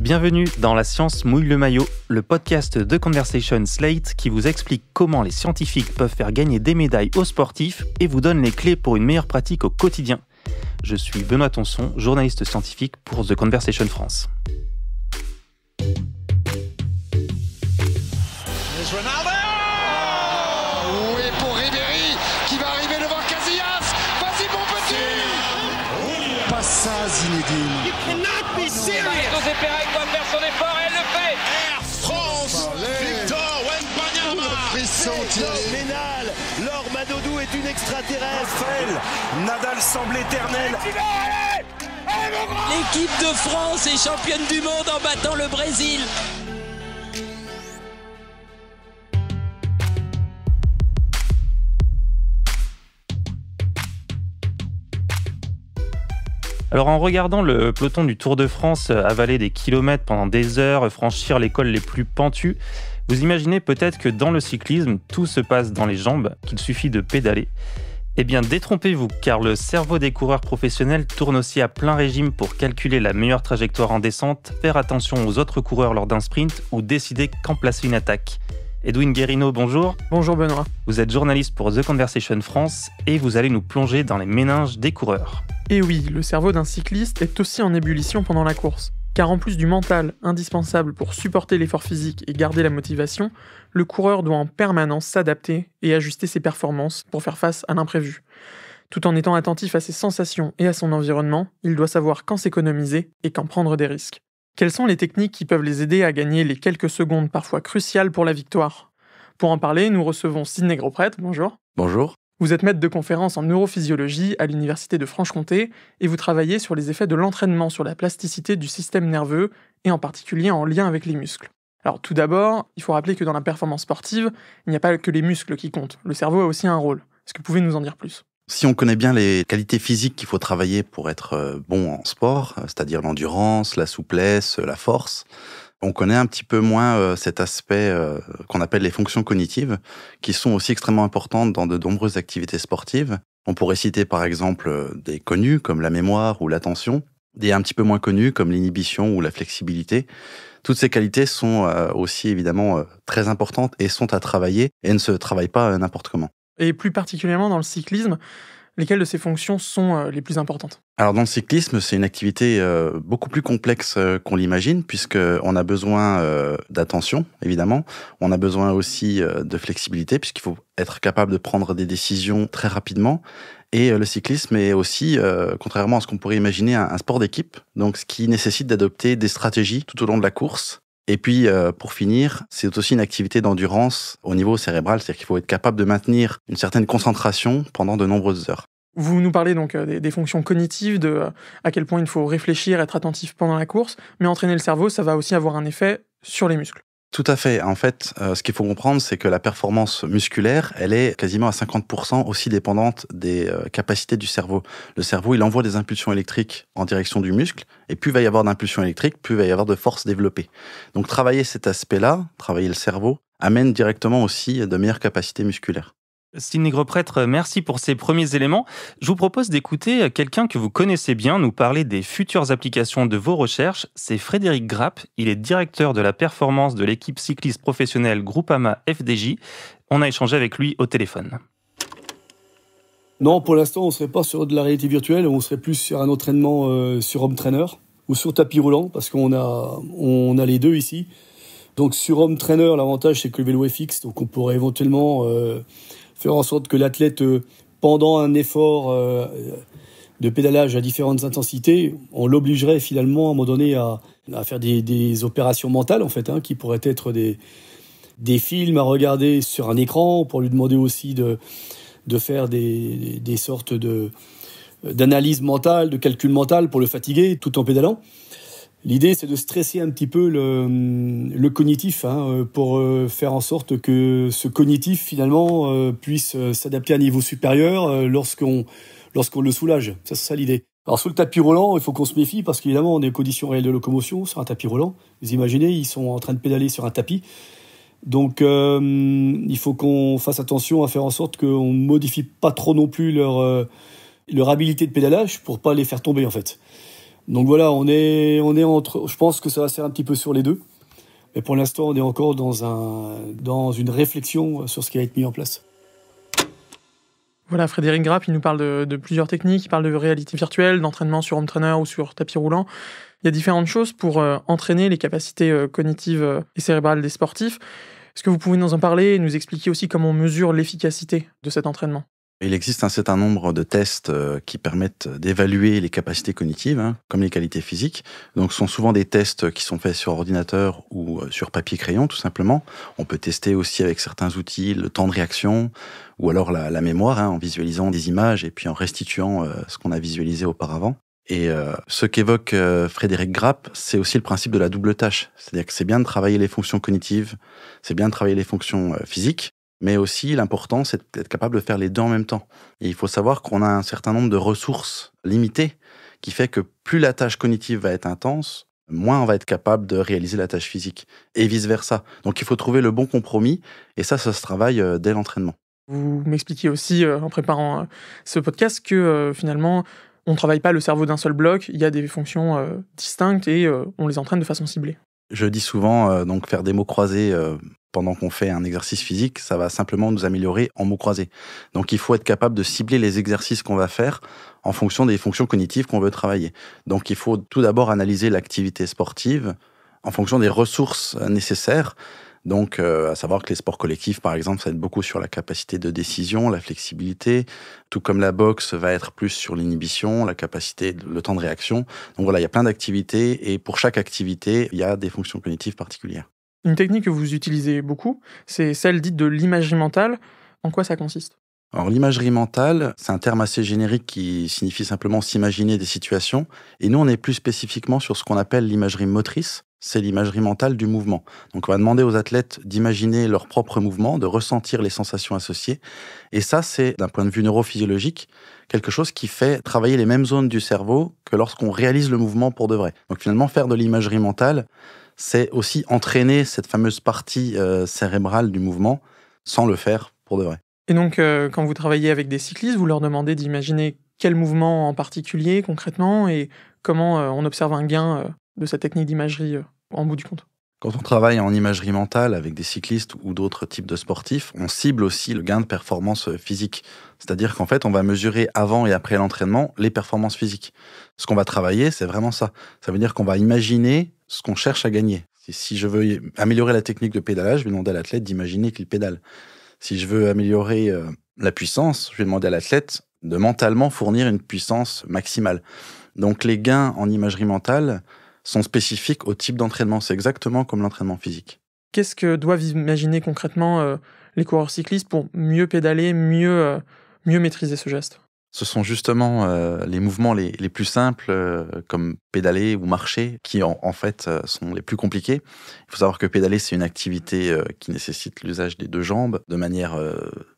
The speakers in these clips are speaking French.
Bienvenue dans La Science mouille le maillot, le podcast de Conversation Slate qui vous explique comment les scientifiques peuvent faire gagner des médailles aux sportifs et vous donne les clés pour une meilleure pratique au quotidien. Je suis Benoît Tonson, journaliste scientifique pour The Conversation France. Ronaldo! Et pour Ribéry qui va arriver devant Casillas. Vas-y mon petit! Pas ça Zinedine. You cannot be serious! José Pérez doit faire son effort et elle le fait! Air France! Victor Wembanyama! Frisson Thierry. Ménal, Laure Manodou est une extraterrestre. Nadal semble éternel. L'équipe de France est championne du monde en battant le Brésil. Alors en regardant le peloton du Tour de France avaler des kilomètres pendant des heures, franchir les cols les plus pentus, vous imaginez peut-être que dans le cyclisme, tout se passe dans les jambes, qu'il suffit de pédaler. Eh bien détrompez-vous, car le cerveau des coureurs professionnels tourne aussi à plein régime pour calculer la meilleure trajectoire en descente, faire attention aux autres coureurs lors d'un sprint ou décider quand placer une attaque. Edwin Guérino, bonjour. Bonjour Benoît. Vous êtes journaliste pour The Conversation France et vous allez nous plonger dans les méninges des coureurs. Et oui, le cerveau d'un cycliste est aussi en ébullition pendant la course. Car en plus du mental, indispensable pour supporter l'effort physique et garder la motivation, le coureur doit en permanence s'adapter et ajuster ses performances pour faire face à l'imprévu. Tout en étant attentif à ses sensations et à son environnement, il doit savoir quand s'économiser et quand prendre des risques. Quelles sont les techniques qui peuvent les aider à gagner les quelques secondes parfois cruciales pour la victoire ? Pour en parler, nous recevons Sidney Gropret, bonjour. Bonjour. Vous êtes maître de conférence en neurophysiologie à l'Université de Franche-Comté et vous travaillez sur les effets de l'entraînement sur la plasticité du système nerveux et en particulier en lien avec les muscles. Alors tout d'abord, il faut rappeler que dans la performance sportive, il n'y a pas que les muscles qui comptent, le cerveau a aussi un rôle. Est-ce que vous pouvez nous en dire plus ? Si on connaît bien les qualités physiques qu'il faut travailler pour être bon en sport, c'est-à-dire l'endurance, la souplesse, la force, on connaît un petit peu moins cet aspect qu'on appelle les fonctions cognitives, qui sont aussi extrêmement importantes dans de nombreuses activités sportives. On pourrait citer par exemple des connus comme la mémoire ou l'attention, des un petit peu moins connus comme l'inhibition ou la flexibilité. Toutes ces qualités sont aussi évidemment très importantes et sont à travailler et ne se travaillent pas n'importe comment. Et plus particulièrement dans le cyclisme, lesquelles de ces fonctions sont les plus importantes ? Alors dans le cyclisme, c'est une activité beaucoup plus complexe qu'on l'imagine, puisqu'on a besoin d'attention, évidemment. On a besoin aussi de flexibilité, puisqu'il faut être capable de prendre des décisions très rapidement. Et le cyclisme est aussi, contrairement à ce qu'on pourrait imaginer, un sport d'équipe, donc ce qui nécessite d'adopter des stratégies tout au long de la course. Et puis, pour finir, c'est aussi une activité d'endurance au niveau cérébral, c'est-à-dire qu'il faut être capable de maintenir une certaine concentration pendant de nombreuses heures. Vous nous parlez donc des fonctions cognitives, de à quel point il faut réfléchir, être attentif pendant la course, mais entraîner le cerveau, ça va aussi avoir un effet sur les muscles. Tout à fait. En fait, ce qu'il faut comprendre, c'est que la performance musculaire, elle est quasiment à 50% aussi dépendante des capacités du cerveau. Le cerveau, il envoie des impulsions électriques en direction du muscle, et plus il va y avoir d'impulsions électriques, plus il va y avoir de force développée. Donc travailler cet aspect-là, travailler le cerveau, amène directement aussi de meilleures capacités musculaires. Sidney Gropret, merci pour ces premiers éléments. Je vous propose d'écouter quelqu'un que vous connaissez bien nous parler des futures applications de vos recherches. C'est Frédéric Grapp, il est directeur de la performance de l'équipe cycliste professionnelle Groupama FDJ. On a échangé avec lui au téléphone. Non, pour l'instant, on ne serait pas sur de la réalité virtuelle, on serait plus sur un entraînement sur home trainer ou sur tapis roulant, parce qu'on a les deux ici. Donc sur home trainer, l'avantage c'est que le vélo est fixe, donc on pourrait éventuellement faire en sorte que l'athlète, pendant un effort de pédalage à différentes intensités, on l'obligerait finalement à un moment donné à faire des opérations mentales, en fait, qui pourraient être des films à regarder sur un écran, pour lui demander aussi de faire des sortes d'analyse mentale, de calcul mental pour le fatiguer tout en pédalant. L'idée, c'est de stresser un petit peu le cognitif pour faire en sorte que ce cognitif, finalement, puisse s'adapter à un niveau supérieur lorsqu'on le soulage. Ça, c'est ça l'idée. Alors, sur le tapis roulant, il faut qu'on se méfie parce qu'évidemment, on est en conditions réelles de locomotion sur un tapis roulant. Vous imaginez, ils sont en train de pédaler sur un tapis. Donc, il faut qu'on fasse attention à faire en sorte qu'on ne modifie pas trop non plus leur habilité de pédalage pour pas les faire tomber, en fait. Donc voilà, on est entre. Je pense que ça va se faire un petit peu sur les deux. Mais pour l'instant, on est encore dans une réflexion sur ce qui va être mis en place. Voilà, Frédéric Grapp, il nous parle de plusieurs techniques, il parle de réalité virtuelle, d'entraînement sur home trainer ou sur tapis roulant. Il y a différentes choses pour entraîner les capacités cognitives et cérébrales des sportifs. Est-ce que vous pouvez nous en parler et nous expliquer aussi comment on mesure l'efficacité de cet entraînement ? Il existe un certain nombre de tests qui permettent d'évaluer les capacités cognitives, comme les qualités physiques. Donc, ce sont souvent des tests qui sont faits sur ordinateur ou sur papier-crayon, tout simplement. On peut tester aussi avec certains outils le temps de réaction ou alors la mémoire, en visualisant des images et puis en restituant ce qu'on a visualisé auparavant. Et ce qu'évoque Frédéric Grapp, c'est aussi le principe de la double tâche. C'est-à-dire que c'est bien de travailler les fonctions cognitives, c'est bien de travailler les fonctions physiques, mais aussi l'important, c'est d'être capable de faire les deux en même temps. Et il faut savoir qu'on a un certain nombre de ressources limitées qui fait que plus la tâche cognitive va être intense, moins on va être capable de réaliser la tâche physique, et vice-versa. Donc il faut trouver le bon compromis, et ça se travaille dès l'entraînement. Vous m'expliquiez aussi, en préparant ce podcast, que finalement, on ne travaille pas le cerveau d'un seul bloc, il y a des fonctions distinctes et on les entraîne de façon ciblée. Je dis souvent, donc faire des mots croisés pendant qu'on fait un exercice physique, ça va simplement nous améliorer en mots croisés. Donc il faut être capable de cibler les exercices qu'on va faire en fonction des fonctions cognitives qu'on veut travailler. Donc il faut tout d'abord analyser l'activité sportive en fonction des ressources nécessaires. Donc, à savoir que les sports collectifs, par exemple, ça aide beaucoup sur la capacité de décision, la flexibilité, tout comme la boxe va être plus sur l'inhibition, la capacité, le temps de réaction. Donc voilà, il y a plein d'activités et pour chaque activité, il y a des fonctions cognitives particulières. Une technique que vous utilisez beaucoup, c'est celle dite de l'imagerie mentale. En quoi ça consiste ? Alors l'imagerie mentale, c'est un terme assez générique qui signifie simplement s'imaginer des situations. Et nous, on est plus spécifiquement sur ce qu'on appelle l'imagerie motrice. C'est l'imagerie mentale du mouvement. Donc on va demander aux athlètes d'imaginer leur propre mouvement, de ressentir les sensations associées. Et ça, c'est, d'un point de vue neurophysiologique, quelque chose qui fait travailler les mêmes zones du cerveau que lorsqu'on réalise le mouvement pour de vrai. Donc finalement, faire de l'imagerie mentale, c'est aussi entraîner cette fameuse partie cérébrale du mouvement sans le faire pour de vrai. Et donc, quand vous travaillez avec des cyclistes, vous leur demandez d'imaginer quel mouvement en particulier, concrètement, et comment on observe un gain de cette technique d'imagerie en bout du compte. Quand on travaille en imagerie mentale avec des cyclistes ou d'autres types de sportifs, on cible aussi le gain de performance physique. C'est-à-dire qu'en fait, on va mesurer avant et après l'entraînement les performances physiques. Ce qu'on va travailler, c'est vraiment ça. Ça veut dire qu'on va imaginer ce qu'on cherche à gagner. Si je veux améliorer la technique de pédalage, je vais demander à l'athlète d'imaginer qu'il pédale. Si je veux améliorer la puissance, je vais demander à l'athlète de mentalement fournir une puissance maximale. Donc les gains en imagerie mentale sont spécifiques au type d'entraînement. C'est exactement comme l'entraînement physique. Qu'est-ce que doivent imaginer concrètement les coureurs cyclistes pour mieux pédaler, mieux maîtriser ce geste ? Ce sont justement les mouvements les plus simples, comme pédaler ou marcher, qui en fait sont les plus compliqués. Il faut savoir que pédaler, c'est une activité qui nécessite l'usage des deux jambes de manière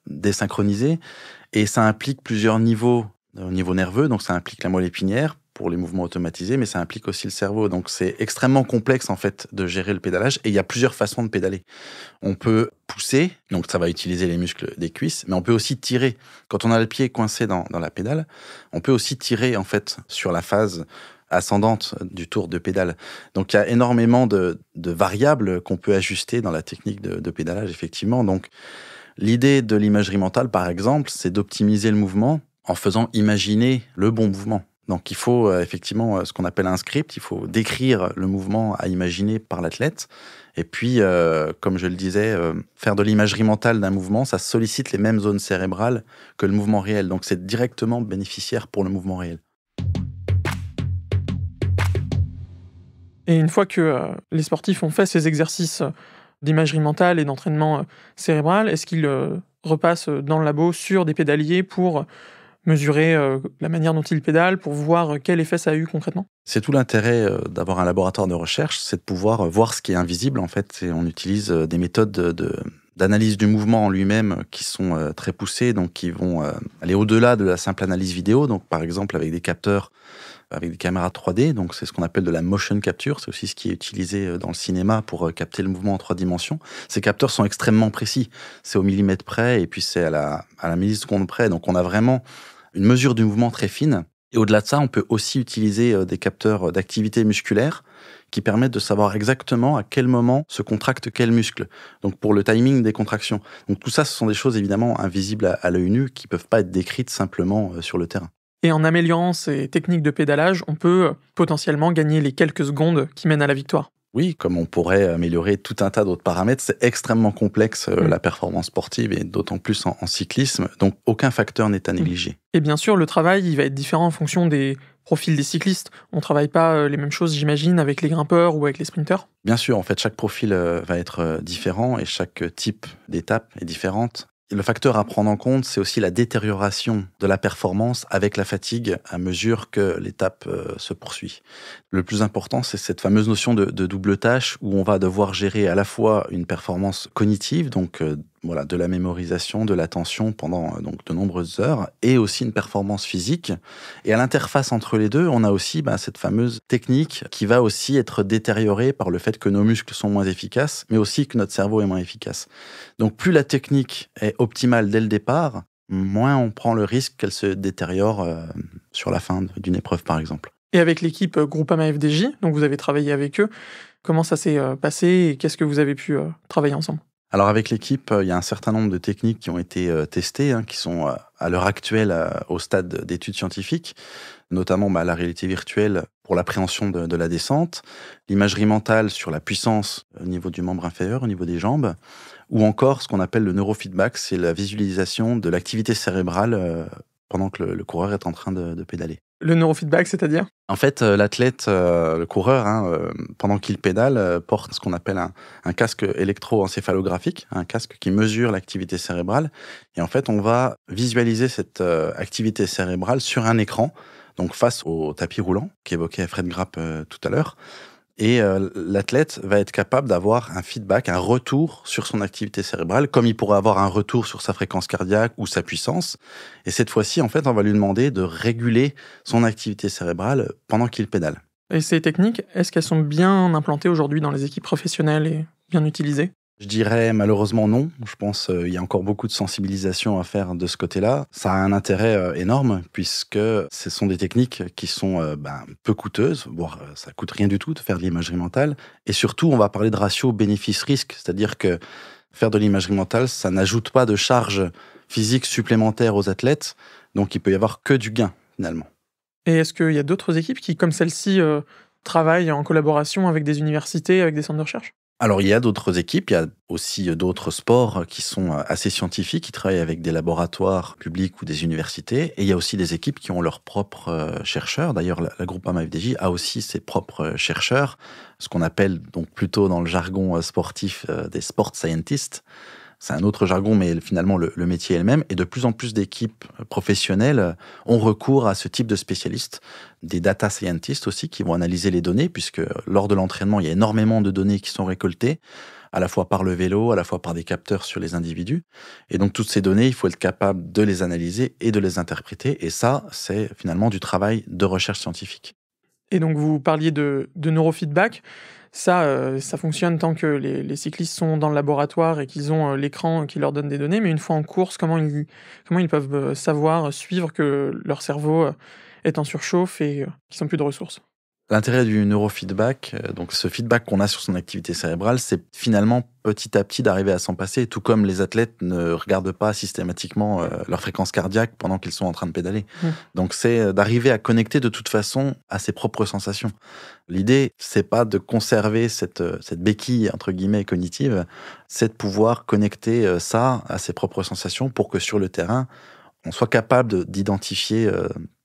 désynchronisée, et ça implique plusieurs niveaux au niveau nerveux. Donc ça implique la moelle épinière pour les mouvements automatisés, mais ça implique aussi le cerveau. Donc c'est extrêmement complexe en fait de gérer le pédalage, et il y a plusieurs façons de pédaler. On peut pousser, donc ça va utiliser les muscles des cuisses, mais on peut aussi tirer. Quand on a le pied coincé dans la pédale, on peut aussi tirer en fait sur la phase ascendante du tour de pédale. Donc il y a énormément de variables qu'on peut ajuster dans la technique de pédalage, effectivement. Donc l'idée de l'imagerie mentale, par exemple, c'est d'optimiser le mouvement en faisant imaginer le bon mouvement. Donc il faut effectivement ce qu'on appelle un script, il faut décrire le mouvement à imaginer par l'athlète. Et puis, comme je le disais, faire de l'imagerie mentale d'un mouvement, ça sollicite les mêmes zones cérébrales que le mouvement réel. Donc c'est directement bénéficiaire pour le mouvement réel. Et une fois que les sportifs ont fait ces exercices d'imagerie mentale et d'entraînement cérébral, est-ce qu'ils repassent dans le labo sur des pédaliers pour mesurer la manière dont ils pédalent, pour voir quel effet ça a eu concrètement ? C'est tout l'intérêt d'avoir un laboratoire de recherche, c'est de pouvoir voir ce qui est invisible en fait. Et on utilise des méthodes d'analyse du mouvement en lui-même qui sont très poussées, donc qui vont aller au-delà de la simple analyse vidéo. Donc par exemple avec des capteurs, avec des caméras 3D, donc c'est ce qu'on appelle de la motion capture, c'est aussi ce qui est utilisé dans le cinéma pour capter le mouvement en 3 dimensions. Ces capteurs sont extrêmement précis, c'est au millimètre près et puis c'est à la milliseconde près, donc on a vraiment une mesure du mouvement très fine. Et au-delà de ça, on peut aussi utiliser des capteurs d'activité musculaire qui permettent de savoir exactement à quel moment se contracte quel muscle. Donc pour le timing des contractions. Donc tout ça, ce sont des choses évidemment invisibles à l'œil nu qui ne peuvent pas être décrites simplement sur le terrain. Et en améliorant ces techniques de pédalage, on peut potentiellement gagner les quelques secondes qui mènent à la victoire. Oui, comme on pourrait améliorer tout un tas d'autres paramètres, c'est extrêmement complexe la performance sportive et d'autant plus en cyclisme, donc aucun facteur n'est à négliger. Et bien sûr, le travail il va être différent en fonction des profils des cyclistes. On ne travaille pas les mêmes choses, j'imagine, avec les grimpeurs ou avec les sprinteurs. Bien sûr, en fait, chaque profil va être différent et chaque type d'étape est différente. Le facteur à prendre en compte, c'est aussi la détérioration de la performance avec la fatigue à mesure que l'étape se poursuit. Le plus important, c'est cette fameuse notion de double tâche où on va devoir gérer à la fois une performance cognitive, donc voilà, de la mémorisation, de l'attention pendant donc de nombreuses heures, et aussi une performance physique. Et à l'interface entre les deux, on a aussi cette fameuse technique qui va aussi être détériorée par le fait que nos muscles sont moins efficaces, mais aussi que notre cerveau est moins efficace. Donc plus la technique est optimale dès le départ, moins on prend le risque qu'elle se détériore sur la fin d'une épreuve, par exemple. Et avec l'équipe Groupama FDJ, donc vous avez travaillé avec eux, comment ça s'est passé et qu'est-ce que vous avez pu travailler ensemble ? Alors avec l'équipe, il y a un certain nombre de techniques qui ont été testées, qui sont à l'heure actuelle au stade d'études scientifiques, notamment la réalité virtuelle pour l'appréhension de la descente, l'imagerie mentale sur la puissance au niveau du membre inférieur, au niveau des jambes, ou encore ce qu'on appelle le neurofeedback, c'est la visualisation de l'activité cérébrale pendant que le coureur est en train de pédaler. Le neurofeedback, c'est-à-dire ? En fait, l'athlète, le coureur, pendant qu'il pédale, porte ce qu'on appelle un casque électroencéphalographique, un casque qui mesure l'activité cérébrale. Et en fait, on va visualiser cette activité cérébrale sur un écran, donc face au tapis roulant qu'évoquait Fred Grapp tout à l'heure. Et l'athlète va être capable d'avoir un feedback, un retour sur son activité cérébrale, comme il pourrait avoir un retour sur sa fréquence cardiaque ou sa puissance. Et cette fois-ci, en fait, on va lui demander de réguler son activité cérébrale pendant qu'il pédale. Et ces techniques, est-ce qu'elles sont bien implantées aujourd'hui dans les équipes professionnelles et bien utilisées ? Je dirais malheureusement non. Je pense qu'il y a encore beaucoup de sensibilisation à faire de ce côté-là. Ça a un intérêt énorme puisque ce sont des techniques qui sont peu coûteuses, voire ça coûte rien du tout de faire de l'imagerie mentale. Et surtout, on va parler de ratio bénéfice-risque, c'est-à-dire que faire de l'imagerie mentale, ça n'ajoute pas de charge physique supplémentaire aux athlètes, donc il peut y avoir que du gain finalement. Et est-ce qu'il y a d'autres équipes qui, comme celle-ci, travaillent en collaboration avec des universités, avec des centres de recherche ? Alors, il y a d'autres équipes, il y a aussi d'autres sports qui sont assez scientifiques, qui travaillent avec des laboratoires publics ou des universités. Et il y a aussi des équipes qui ont leurs propres chercheurs. D'ailleurs, la Groupama FDJ a aussi ses propres chercheurs, ce qu'on appelle donc plutôt dans le jargon sportif des sport scientists. C'est un autre jargon, mais finalement, le métier est le même. Et de plus en plus d'équipes professionnelles ont recours à ce type de spécialistes. Des data scientists aussi, qui vont analyser les données, puisque lors de l'entraînement, il y a énormément de données qui sont récoltées, à la fois par le vélo, à la fois par des capteurs sur les individus. Et donc, toutes ces données, il faut être capable de les analyser et de les interpréter. Et ça, c'est finalement du travail de recherche scientifique. Et donc, vous parliez de neurofeedback. Ça fonctionne tant que les cyclistes sont dans le laboratoire et qu'ils ont l'écran qui leur donne des données. Mais une fois en course, comment ils peuvent savoir, suivre que leur cerveau est en surchauffe et qu'ils n'ont plus de ressources ? L'intérêt du neurofeedback, donc ce feedback qu'on a sur son activité cérébrale, c'est finalement petit à petit d'arriver à s'en passer, tout comme les athlètes ne regardent pas systématiquement leur fréquence cardiaque pendant qu'ils sont en train de pédaler. Donc c'est d'arriver à connecter de toute façon à ses propres sensations. L'idée, c'est pas de conserver cette béquille, entre guillemets, cognitive, c'est de pouvoir connecter ça à ses propres sensations pour que sur le terrain, on soit capable d'identifier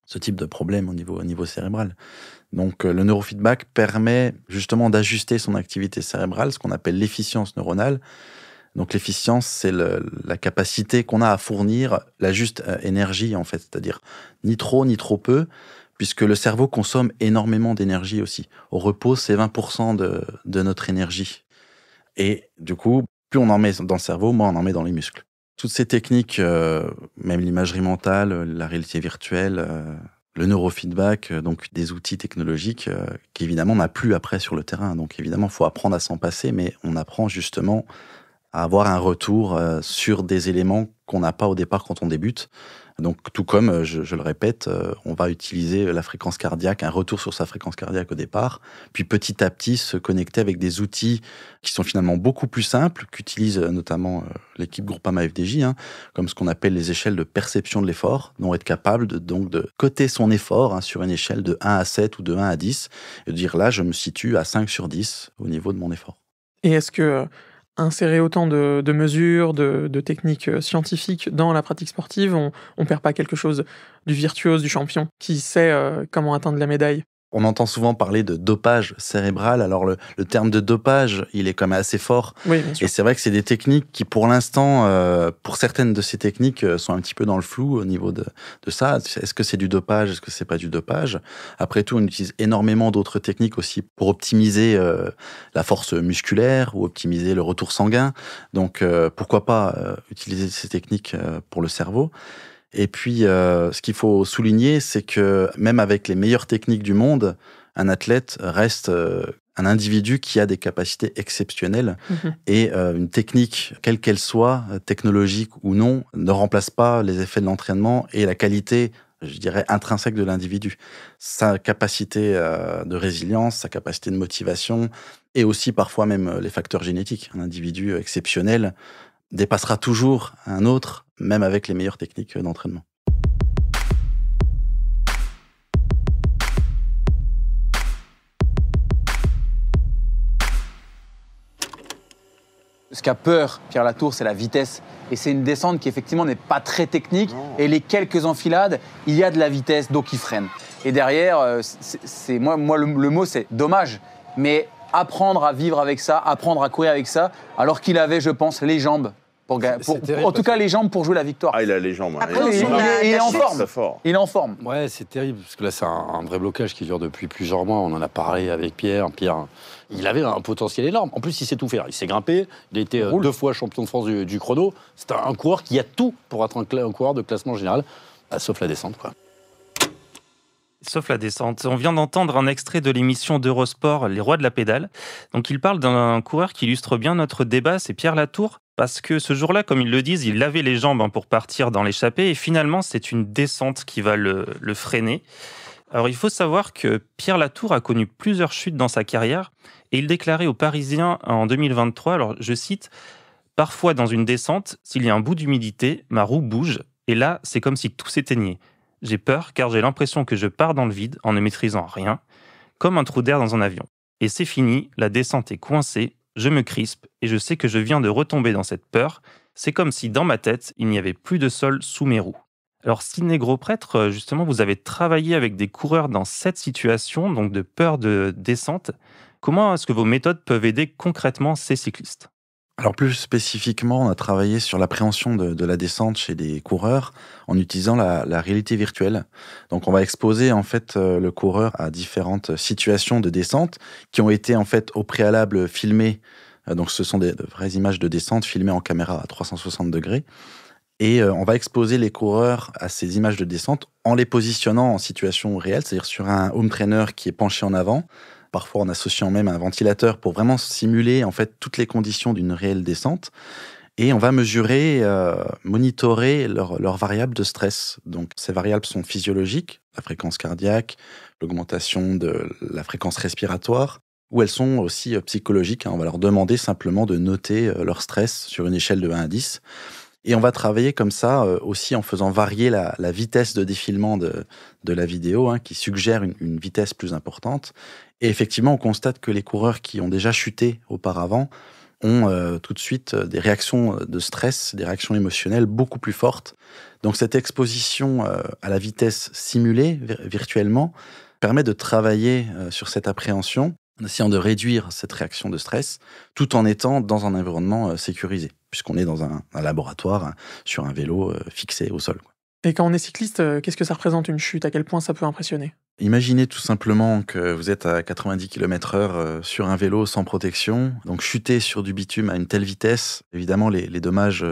ce type de problème au niveau cérébral. Donc le neurofeedback permet justement d'ajuster son activité cérébrale, ce qu'on appelle l'efficience neuronale. Donc l'efficience, c'est la capacité qu'on a à fournir la juste énergie, en fait, c'est-à-dire ni trop peu, puisque le cerveau consomme énormément d'énergie aussi. Au repos, c'est 20% de notre énergie. Et du coup, plus on en met dans le cerveau, moins on en met dans les muscles. Toutes ces techniques, même l'imagerie mentale, la réalité virtuelle, le neurofeedback, donc des outils technologiques qui évidemment n'a plus après sur le terrain. Donc évidemment, il faut apprendre à s'en passer, mais on apprend justement à avoir un retour sur des éléments qu'on n'a pas au départ quand on débute. Donc tout comme, je le répète, on va utiliser la fréquence cardiaque, un retour sur sa fréquence cardiaque au départ, puis petit à petit se connecter avec des outils qui sont finalement beaucoup plus simples, qu'utilise notamment l'équipe Groupama FDJ, comme ce qu'on appelle les échelles de perception de l'effort, dont être capable de coter son effort sur une échelle de 1 à 7 ou de 1 à 10, et de dire là, je me situe à 5 sur 10 au niveau de mon effort. Et est-ce que insérer autant de mesures, de techniques scientifiques dans la pratique sportive, on perd pas quelque chose du virtuose, du champion, qui sait comment atteindre la médaille? On entend souvent parler de dopage cérébral. Alors le terme de dopage, il est quand même assez fort. Oui, bien sûr. Et c'est vrai que c'est des techniques qui, pour l'instant, pour certaines de ces techniques, sont un petit peu dans le flou au niveau de ça. Est-ce que c'est du dopage? Est-ce que c'est pas du dopage? Après tout, on utilise énormément d'autres techniques aussi pour optimiser la force musculaire ou optimiser le retour sanguin. Donc pourquoi pas utiliser ces techniques pour le cerveau? Et puis, ce qu'il faut souligner, c'est que même avec les meilleures techniques du monde, un athlète reste un individu qui a des capacités exceptionnelles. Et une technique, quelle qu'elle soit, technologique ou non, ne remplace pas les effets de l'entraînement et la qualité, je dirais, intrinsèque de l'individu. Sa capacité de résilience, sa capacité de motivation, et aussi parfois même les facteurs génétiques. Un individu exceptionnel dépassera toujours un autre, même avec les meilleures techniques d'entraînement. Ce qu'a peur Pierre Latour, c'est la vitesse. Et c'est une descente qui, effectivement, n'est pas très technique. Et les quelques enfilades, il y a de la vitesse, donc il freine. Et derrière, moi le mot, c'est dommage. Mais apprendre à vivre avec ça, apprendre à courir avec ça, alors qu'il avait, je pense, les jambes. En tout cas, les jambes pour jouer la victoire. Ah, il a les jambes. Après, il est en forme. Il est en forme. Ouais, c'est terrible, parce que là, c'est un vrai blocage qui dure depuis plusieurs mois. On en a parlé avec Pierre. Pierre, il avait un potentiel énorme. En plus, il sait tout faire. Il sait grimper. Il a été 2 fois champion de France du chrono. C'est un coureur qui a tout pour être un coureur de classement général, sauf la descente, quoi. Sauf la descente. On vient d'entendre un extrait de l'émission d'Eurosport, Les Rois de la Pédale. Donc il parle d'un coureur qui illustre bien notre débat, c'est Pierre Latour. Parce que ce jour-là, comme ils le disent, il lavait les jambes pour partir dans l'échappée. Et finalement, c'est une descente qui va le freiner. Alors il faut savoir que Pierre Latour a connu plusieurs chutes dans sa carrière. Et il déclarait aux Parisiens en 2023, alors je cite, « Parfois dans une descente, s'il y a un bout d'humidité, ma roue bouge. Et là, c'est comme si tout s'éteignait. J'ai peur car j'ai l'impression que je pars dans le vide en ne maîtrisant rien, comme un trou d'air dans un avion. Et c'est fini, la descente est coincée, je me crispe et je sais que je viens de retomber dans cette peur. C'est comme si dans ma tête, il n'y avait plus de sol sous mes roues. » Alors Sidney Gros-Prêtre, justement, vous avez travaillé avec des coureurs dans cette situation, donc de peur de descente. Comment est-ce que vos méthodes peuvent aider concrètement ces cyclistes ? Alors plus spécifiquement, on a travaillé sur l'appréhension de la descente chez des coureurs en utilisant la réalité virtuelle. Donc on va exposer en fait le coureur à différentes situations de descente qui ont été en fait au préalable filmées. Donc ce sont de vraies images de descente filmées en caméra à 360 degrés. Et on va exposer les coureurs à ces images de descente en les positionnant en situation réelle, c'est-à-dire sur un home trainer qui est penché en avant, parfois en associant même un ventilateur pour vraiment simuler en fait toutes les conditions d'une réelle descente. Et on va mesurer, monitorer leurs variables de stress. Donc ces variables sont physiologiques, la fréquence cardiaque, l'augmentation de la fréquence respiratoire, ou elles sont aussi psychologiques. On va leur demander simplement de noter leur stress sur une échelle de 1 à 10. Et on va travailler comme ça aussi en faisant varier la vitesse de défilement de la vidéo, qui suggère une vitesse plus importante. Et effectivement, on constate que les coureurs qui ont déjà chuté auparavant ont tout de suite des réactions de stress, des réactions émotionnelles beaucoup plus fortes. Donc cette exposition à la vitesse simulée virtuellement permet de travailler sur cette appréhension, en essayant de réduire cette réaction de stress, tout en étant dans un environnement sécurisé, puisqu'on est dans un laboratoire sur un vélo fixé au sol. Et quand on est cycliste, qu'est-ce que ça représente une chute? À quel point ça peut impressionner? Imaginez tout simplement que vous êtes à 90 km/h sur un vélo sans protection, donc chuter sur du bitume à une telle vitesse, évidemment les dommages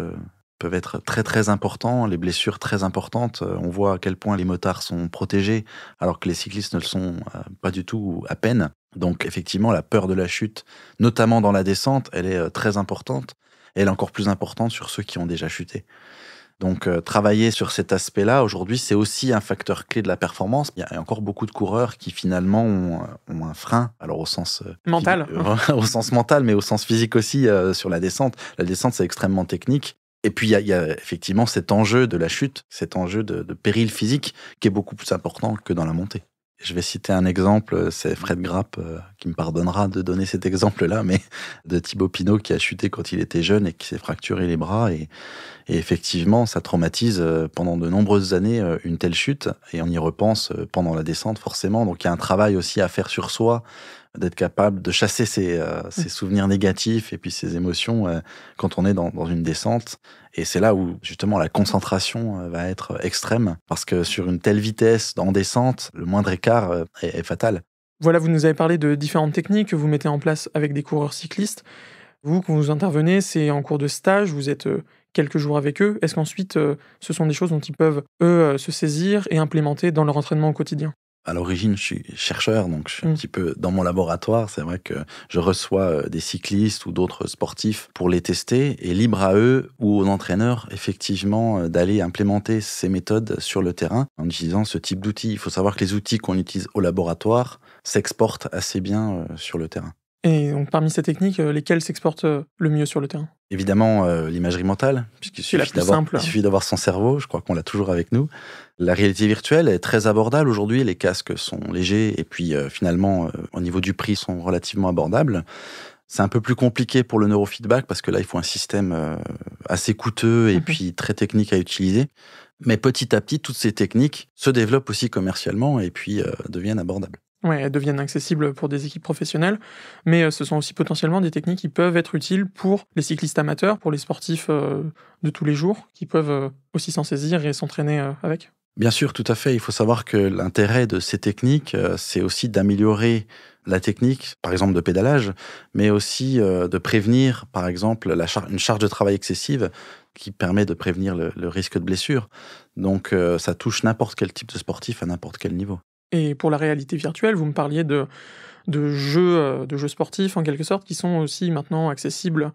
peuvent être très très importants, les blessures très importantes. On voit à quel point les motards sont protégés, alors que les cyclistes ne le sont pas du tout, ou à peine. Donc effectivement, la peur de la chute, notamment dans la descente, elle est très importante, et elle est encore plus importante sur ceux qui ont déjà chuté. Donc travailler sur cet aspect-là, aujourd'hui, c'est aussi un facteur clé de la performance. Il y a encore beaucoup de coureurs qui finalement ont un frein, alors au sens mental, au sens mental, mais au sens physique aussi sur la descente. La descente, c'est extrêmement technique. Et puis, il y a effectivement cet enjeu de la chute, cet enjeu de péril physique qui est beaucoup plus important que dans la montée. Je vais citer un exemple, c'est Fred Grapp qui me pardonnera de donner cet exemple-là, mais de Thibaut Pinot qui a chuté quand il était jeune et qui s'est fracturé les bras. Et effectivement, ça traumatise pendant de nombreuses années une telle chute. Et on y repense pendant la descente, forcément. Donc, il y a un travail aussi à faire sur soi, d'être capable de chasser ces souvenirs négatifs et puis ces émotions quand on est dans une descente. Et c'est là où, justement, la concentration va être extrême. Parce que sur une telle vitesse, en descente, le moindre écart est fatal. Voilà, vous nous avez parlé de différentes techniques que vous mettez en place avec des coureurs cyclistes. Vous, quand vous intervenez, c'est en cours de stage, vous êtes quelques jours avec eux. Est-ce qu'ensuite, ce sont des choses dont ils peuvent, eux, se saisir et implémenter dans leur entraînement au quotidien ? À l'origine, je suis chercheur, donc je suis un petit peu dans mon laboratoire. C'est vrai que je reçois des cyclistes ou d'autres sportifs pour les tester, et libre à eux ou aux entraîneurs, effectivement, d'aller implémenter ces méthodes sur le terrain en utilisant ce type d'outils. Il faut savoir que les outils qu'on utilise au laboratoire s'exportent assez bien sur le terrain. Et donc, parmi ces techniques, lesquelles s'exportent le mieux sur le terrain ? Évidemment, l'imagerie mentale, puisqu'il suffit d'avoir son cerveau, je crois qu'on l'a toujours avec nous. La réalité virtuelle est très abordable aujourd'hui, les casques sont légers et puis finalement, au niveau du prix, sont relativement abordables. C'est un peu plus compliqué pour le neurofeedback parce que là, il faut un système assez coûteux et puis très technique à utiliser. Mais petit à petit, toutes ces techniques se développent aussi commercialement et puis deviennent abordables. Oui, elles deviennent accessibles pour des équipes professionnelles, mais ce sont aussi potentiellement des techniques qui peuvent être utiles pour les cyclistes amateurs, pour les sportifs de tous les jours, qui peuvent aussi s'en saisir et s'entraîner avec. Bien sûr, tout à fait. Il faut savoir que l'intérêt de ces techniques, c'est aussi d'améliorer la technique, par exemple de pédalage, mais aussi de prévenir, par exemple, une charge de travail excessive qui permet de prévenir le risque de blessure. Donc ça touche n'importe quel type de sportif à n'importe quel niveau. Et pour la réalité virtuelle, vous me parliez de jeux sportifs, en quelque sorte, qui sont aussi maintenant accessibles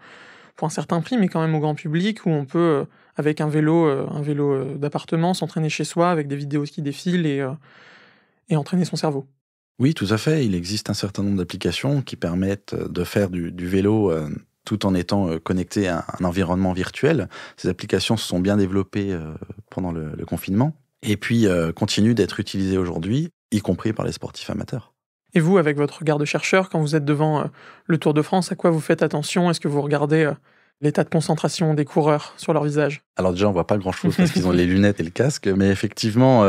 pour un certain prix, mais quand même au grand public, où on peut, avec un vélo d'appartement, s'entraîner chez soi avec des vidéos qui défilent et entraîner son cerveau. Oui, tout à fait. Il existe un certain nombre d'applications qui permettent de faire du vélo tout en étant connecté à un environnement virtuel. Ces applications se sont bien développées pendant le confinement et puis continuent d'être utilisées aujourd'hui, y compris par les sportifs amateurs. Et vous, avec votre regard de chercheur, quand vous êtes devant le Tour de France, à quoi vous faites attention ? Est-ce que vous regardez l'état de concentration des coureurs sur leur visage ? Alors déjà, on voit pas grand-chose parce qu'ils ont les lunettes et le casque, mais effectivement,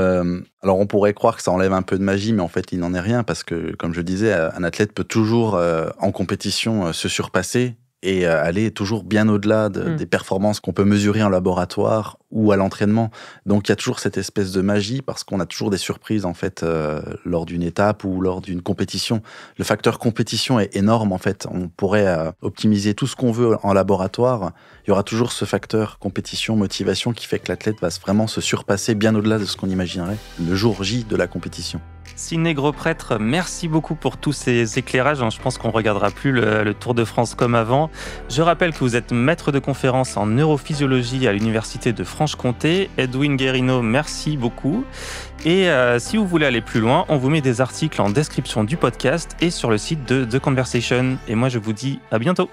alors on pourrait croire que ça enlève un peu de magie, mais en fait, il n'en est rien parce que, comme je le disais, un athlète peut toujours, en compétition, se surpasser et aller toujours bien au-delà des performances qu'on peut mesurer en laboratoire ou à l'entraînement. Donc il y a toujours cette espèce de magie parce qu'on a toujours des surprises en fait lors d'une étape ou lors d'une compétition. Le facteur compétition est énorme en fait. On pourrait optimiser tout ce qu'on veut en laboratoire. Il y aura toujours ce facteur compétition, motivation qui fait que l'athlète va vraiment se surpasser bien au-delà de ce qu'on imaginerait le jour J de la compétition. Sidney Gros-Prêtre, merci beaucoup pour tous ces éclairages. Je pense qu'on ne regardera plus le Tour de France comme avant. Je rappelle que vous êtes maître de conférence en neurophysiologie à l'Université de Franche-Comté. Edwin Guerino, merci beaucoup. Et si vous voulez aller plus loin, on vous met des articles en description du podcast et sur le site de The Conversation. Et moi, je vous dis à bientôt.